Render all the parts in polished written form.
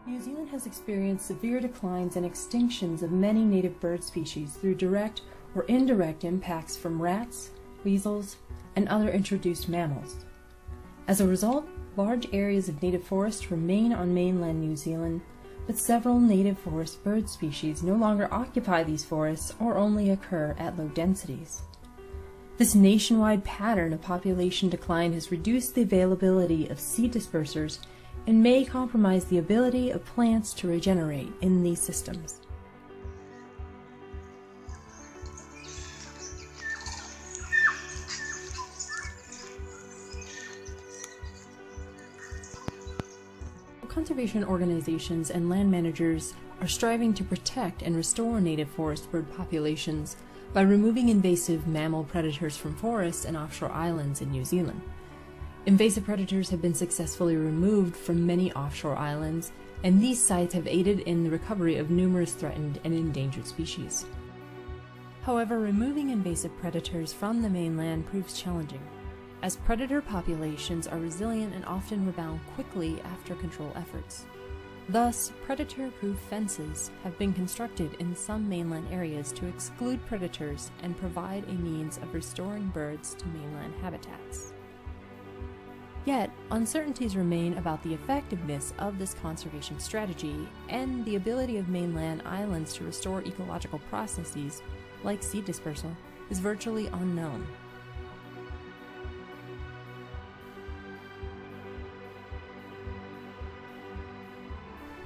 New Zealand has experienced severe declines and extinctions of many native bird species through direct or indirect impacts from rats, weasels, and other introduced mammals. As a result, large areas of native forest remain on mainland New Zealand, but several native forest bird species no longer occupy these forests or only occur at low densities. This nationwide pattern of population decline has reduced the availability of seed dispersers and may compromise the ability of plants to regenerate in these systems. Conservation organizations and land managers are striving to protect and restore native forest bird populations by removing invasive mammal predators from forests and offshore islands in New Zealand. Invasive predators have been successfully removed from many offshore islands, and these sites have aided in the recovery of numerous threatened and endangered species. However, removing invasive predators from the mainland proves challenging, as predator populations are resilient and often rebound quickly after control efforts. Thus, predator-proof fences have been constructed in some mainland areas to exclude predators and provide a means of restoring birds to mainland habitats. Yet, uncertainties remain about the effectiveness of this conservation strategy and the ability of mainland islands to restore ecological processes, like seed dispersal, is virtually unknown.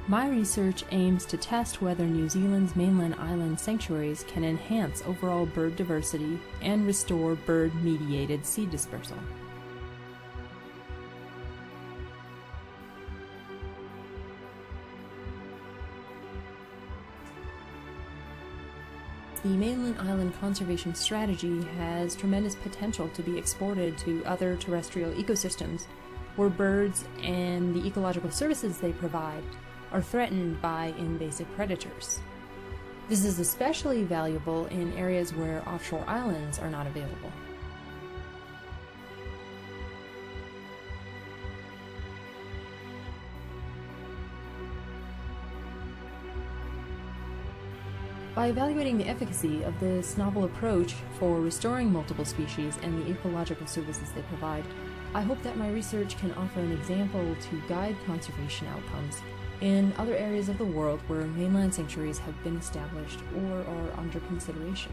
My research aims to test whether New Zealand's mainland island sanctuaries can enhance overall bird diversity and restore bird-mediated seed dispersal. The mainland island conservation strategy has tremendous potential to be exported to other terrestrial ecosystems where birds and the ecological services they provide are threatened by invasive predators. This is especially valuable in areas where offshore islands are not available. By evaluating the efficacy of this novel approach for restoring multiple species and the ecological services they provide, I hope that my research can offer an example to guide conservation outcomes in other areas of the world where mainland sanctuaries have been established or are under consideration.